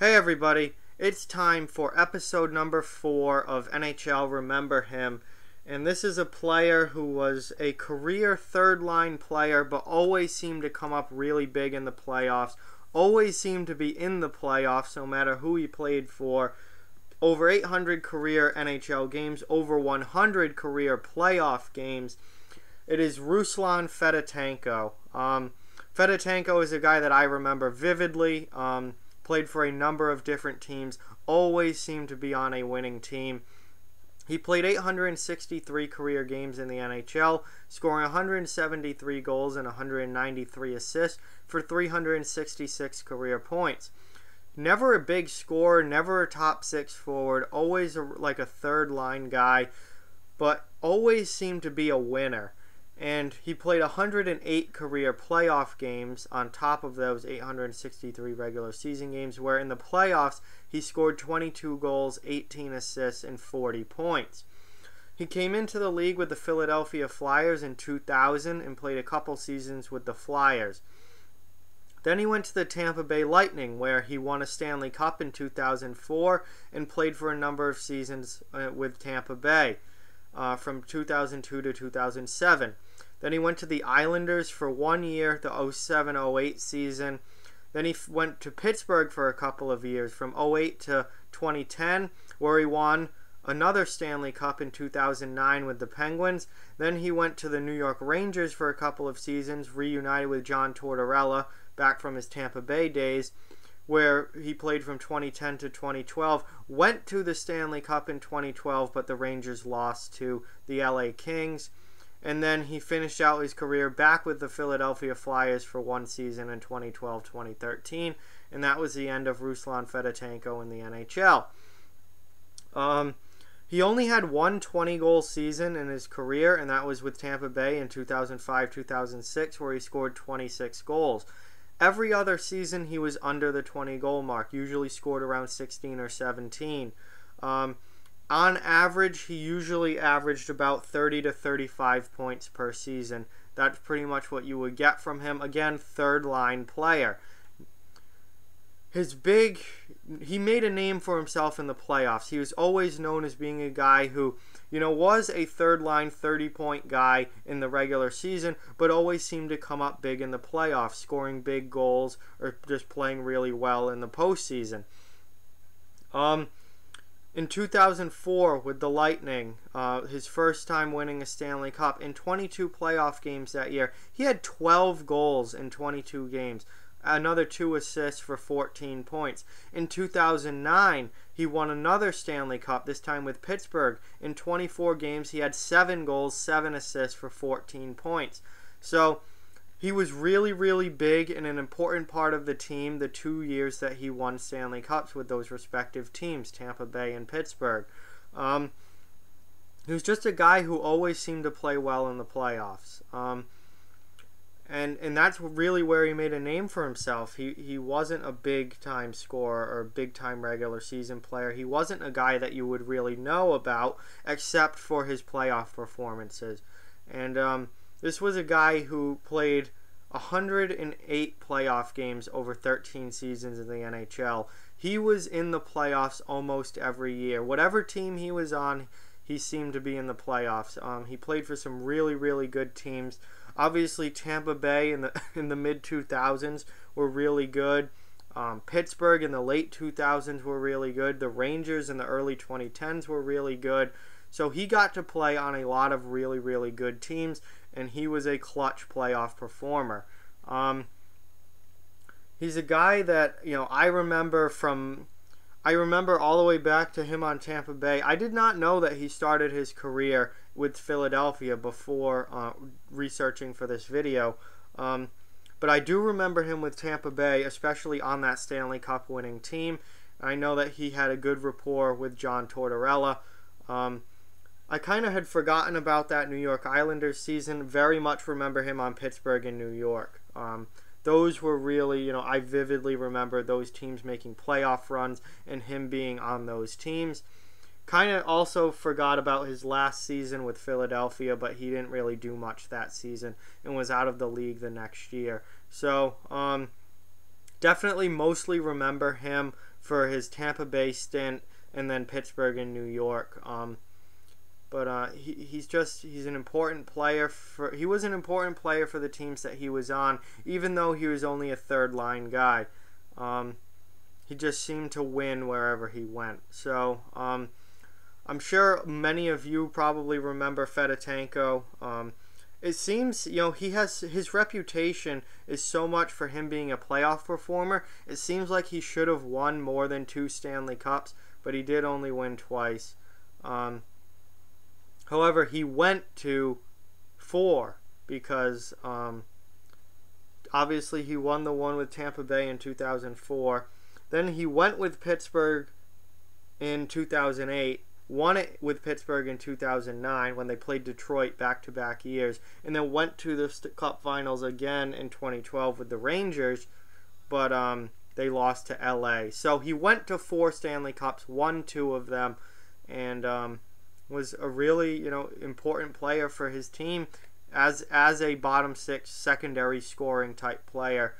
Hey everybody, it's time for episode number 4 of NHL Remember Him. And this is a player who was a career third-line player, but always seemed to come up really big in the playoffs. Always seemed to be in the playoffs, no matter who he played for. Over 800 career NHL games, over 100 career playoff games. It is Ruslan Fedotenko. Fedotenko is a guy that I remember vividly. Played for a number of different teams. Always seemed to be on a winning team. He played 863 career games in the NHL, scoring 173 goals and 193 assists for 366 career points. Never a big scorer, never a top 6 forward, always like a third-line guy, but always seemed to be a winner. And he played 108 career playoff games on top of those 863 regular season games, where in the playoffs he scored 22 goals, 18 assists, and 40 points. He came into the league with the Philadelphia Flyers in 2000 and played a couple seasons with the Flyers. Then he went to the Tampa Bay Lightning, where he won a Stanley Cup in 2004 and played for a number of seasons with Tampa Bay. From 2002 to 2007. Then he went to the Islanders for 1 year, the 07-08 season. Then he went to Pittsburgh for a couple of years, from 08 to 2010, where he won another Stanley Cup in 2009 with the Penguins. Then he went to the New York Rangers for a couple of seasons, reunited with John Tortorella back from his Tampa Bay days, where he played from 2010 to 2012, went to the Stanley Cup in 2012, but the Rangers lost to the LA Kings. And then he finished out his career back with the Philadelphia Flyers for one season in 2012-2013, and that was the end of Ruslan Fedotenko in the NHL. He only had one 20-goal season in his career, and that was with Tampa Bay in 2005-2006, where he scored 26 goals. Every other season, he was under the 20-goal mark, usually scored around 16 or 17. On average, he usually averaged about 30 to 35 points per season. That's pretty much what you would get from him. Again, third-line player. He made a name for himself in the playoffs. He was always known as being a guy who, was a third-line 30-point guy in the regular season, but always seemed to come up big in the playoffs, scoring big goals or just playing really well in the postseason. In 2004 with the Lightning, his first time winning a Stanley Cup, in 22 playoff games that year, he had 12 goals in 22 games. Another 2 assists for 14 points. In 2009, he won another Stanley Cup, this time with Pittsburgh. In 24 games, he had 7 goals, 7 assists for 14 points. So he was really, really big and an important part of the team the 2 years that he won Stanley Cups with those respective teams, Tampa Bay and Pittsburgh. He was just a guy who always seemed to play well in the playoffs. And that's really where he made a name for himself. He wasn't a big-time scorer or big-time regular season player. He wasn't a guy that you would really know about except for his playoff performances. And this was a guy who played 108 playoff games over 13 seasons in the NHL. He was in the playoffs almost every year. Whatever team he was on, he seemed to be in the playoffs. He played for some really, really good teams. Obviously, Tampa Bay in the mid-2000s were really good. Pittsburgh in the late 2000s were really good. The Rangers in the early 2010s were really good. So he got to play on a lot of really, really good teams, and he was a clutch playoff performer. He's a guy that, I remember all the way back to him on Tampa Bay. I did not know that he started his career with Philadelphia before researching for this video. But I do remember him with Tampa Bay, especially on that Stanley Cup winning team. I know that he had a good rapport with John Tortorella. I kind of had forgotten about that New York Islanders season. Very much remember him on Pittsburgh and New York. Those were really, I vividly remember those teams making playoff runs and him being on those teams. Kind of also forgot about his last season with Philadelphia, but he didn't really do much that season and was out of the league the next year. So definitely mostly remember him for his Tampa Bay stint and then Pittsburgh and New York. But he's an important player he was an important player for the teams that he was on, even though he was only a third line guy. He just seemed to win wherever he went. So I'm sure many of you probably remember Fedotenko. It seems, his reputation is so much for him being a playoff performer. It seems like he should have won more than 2 Stanley Cups, but he did only win twice. However, he went to 4 because obviously he won the one with Tampa Bay in 2004. Then he went with Pittsburgh in 2008. Won it with Pittsburgh in 2009 when they played Detroit back-to-back years, and then went to the Cup Finals again in 2012 with the Rangers, but they lost to LA. So he went to 4 Stanley Cups, won 2 of them, and was a really important player for his team as a bottom 6 secondary scoring type player.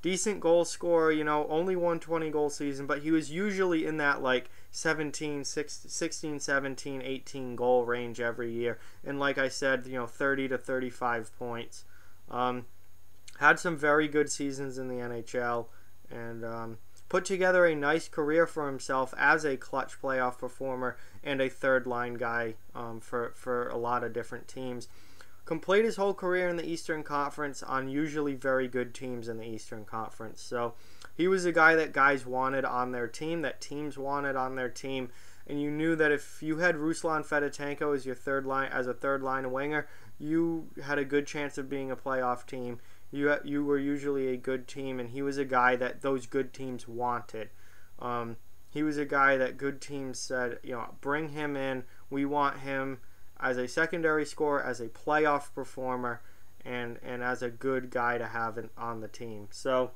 Decent goal scorer, only 120 goal season, but he was usually in that 16, 17, 18 goal range every year. And like I said, 30 to 35 points. Had some very good seasons in the NHL and put together a nice career for himself as a clutch playoff performer and a third line guy for a lot of different teams. Completed his whole career in the Eastern Conference on usually very good teams in the Eastern Conference. So he was a guy that guys wanted on their team, that teams wanted on their team, and you knew that if you had Ruslan Fedotenko as your third line winger, you had a good chance of being a playoff team. You were usually a good team, and he was a guy that those good teams wanted. He was a guy that good teams said, bring him in. We want him as a secondary scorer, as a playoff performer, and as a good guy to have on the team. So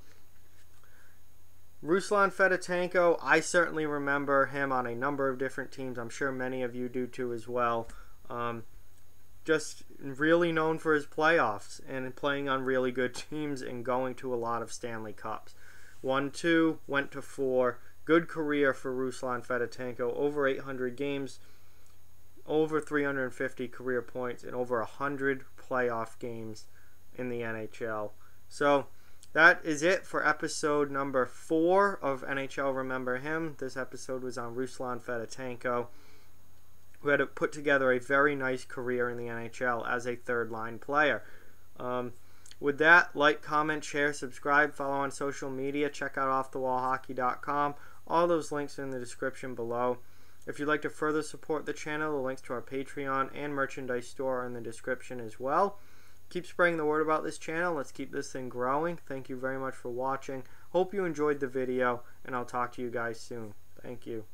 Ruslan Fedotenko, I certainly remember him on a number of different teams. I'm sure many of you do too as well. Just really known for his playoffs and playing on really good teams and going to a lot of Stanley Cups. Won 2, went to 4. Good career for Ruslan Fedotenko. Over 800 games, over 350 career points, and over 100 playoff games in the NHL. So that is it for episode number 4 of NHL Remember Him. This episode was on Ruslan Fedotenko, who had put together a very nice career in the NHL as a third-line player. With that, like, comment, share, subscribe, follow on social media, check out offthewallhockey.com. All those links are in the description below. If you'd like to further support the channel, the links to our Patreon and merchandise store are in the description as well. Keep spreading the word about this channel. Let's keep this thing growing. Thank you very much for watching. Hope you enjoyed the video, and I'll talk to you guys soon. Thank you.